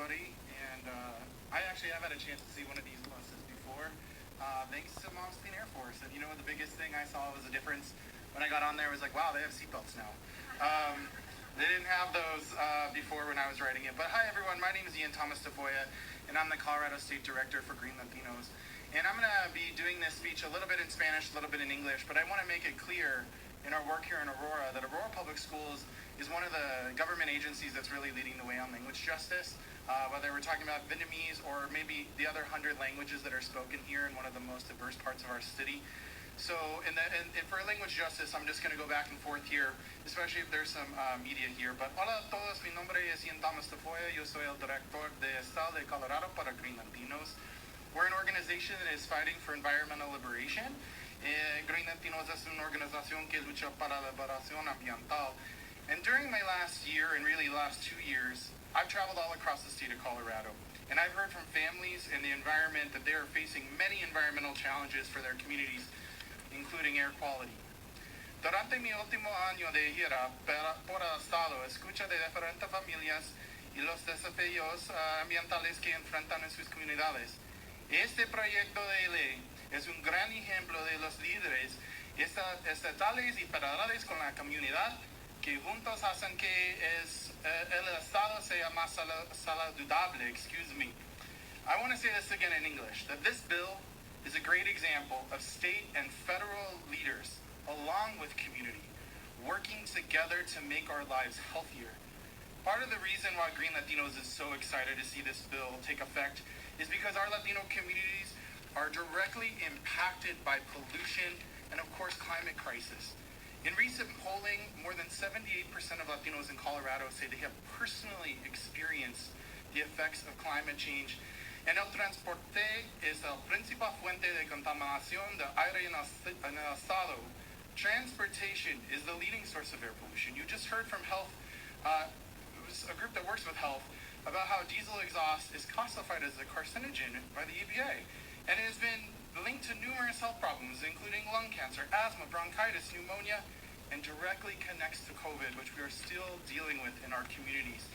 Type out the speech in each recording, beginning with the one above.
everybody. And I actually have had a chance to see one of these buses before, thanks to Mom's Clean Air Force. And you know, the biggest thing I saw was a difference when I got on there was like, wow, they have seatbelts now. They didn't have those before when I was writing it. But hi, everyone. My name is Ean Thomas Tafoya, and I'm the Colorado State Director for GreenLatinos. And I'm going to be doing this speech a little bit in Spanish, a little bit in English, but I want to make it clear in our work here in Aurora that Aurora Public Schools is one of the government agencies that's really leading the way on language justice, whether we're talking about Vietnamese or maybe the other 100 languages that are spoken here in one of the most diverse parts of our city. So for language justice, I'm just going to go back and forth here, especially if there's some media here. But hola a todos, mi nombre es Ean Thomas Tafoya. Yo soy el director de Estado de Colorado para GreenLatinos. We're an organization that is fighting for environmental liberation. GreenLatinos es una organización que lucha para la liberación ambiental. And during my last year, and really the last 2 years, I've traveled all across the state of Colorado. And I've heard from families in the environment that they are facing many environmental challenges for their communities, including air quality. Durante mi último año de gira por el estado, escuché de diferentes familias y los desafíos ambientales que enfrentan en sus comunidades. Este proyecto de ley es un gran ejemplo de los líderes estatales y federales con la comunidad que juntos hacen que el estado sea más saludable. Excuse me. I want to say this again in English, that this bill is a great example of state and federal leaders, along with community, working together to make our lives healthier. Part of the reason why GreenLatinos is so excited to see this bill take effect is because our Latino communities are directly impacted by pollution and, of course, climate crisis. In recent polling, more than 78% of Latinos in Colorado say they have personally experienced the effects of climate change. And el transporte es la principal fuente de contaminación de aire en el estado. Transportation is the leading source of air pollution. You just heard from health, a group that works with health, about how diesel exhaust is classified as a carcinogen by the EPA. And it has been linked to numerous health problems, including lung cancer, asthma, bronchitis, pneumonia, and directly connects to COVID, which we are still dealing with in our communities.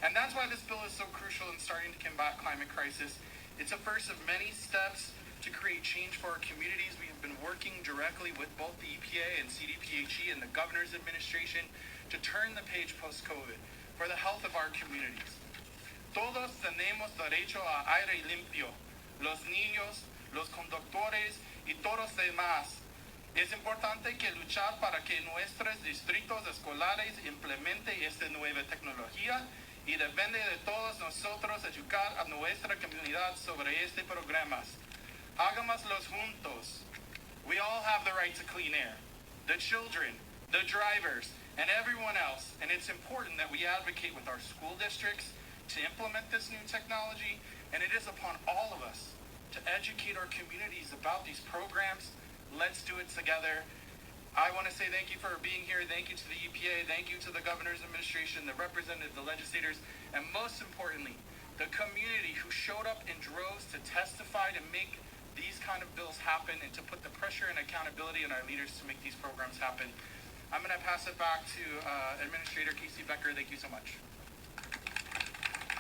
And that's why this bill is so crucial in starting to combat climate crisis. It's a first of many steps to create change for our communities. We have been working directly with both the EPA and CDPHE and the governor's administration to turn the page post-COVID for the health of our communities. Todos tenemos derecho a aire limpio. Los niños, los conductores y todos los demás. Es importante que luchar para que nuestros distritos escolares implementen esta nueva tecnología y depende de todos nosotros educar a nuestra comunidad sobre este programa. Hagámoslo juntos. We all have the right to clean air. The children, the drivers, and everyone else. And it's important that we advocate with our school districts to implement this new technology, and it is upon all of us to educate our communities about these programs. Let's do it together. I want to say thank you for being here. Thank you to the EPA. Thank you to the governor's administration, the representatives, the legislators, and most importantly, the community who showed up in droves to testify to make these kind of bills happen and to put the pressure and accountability on our leaders to make these programs happen. I'm going to pass it back to Administrator Casey Becker. Thank you so much.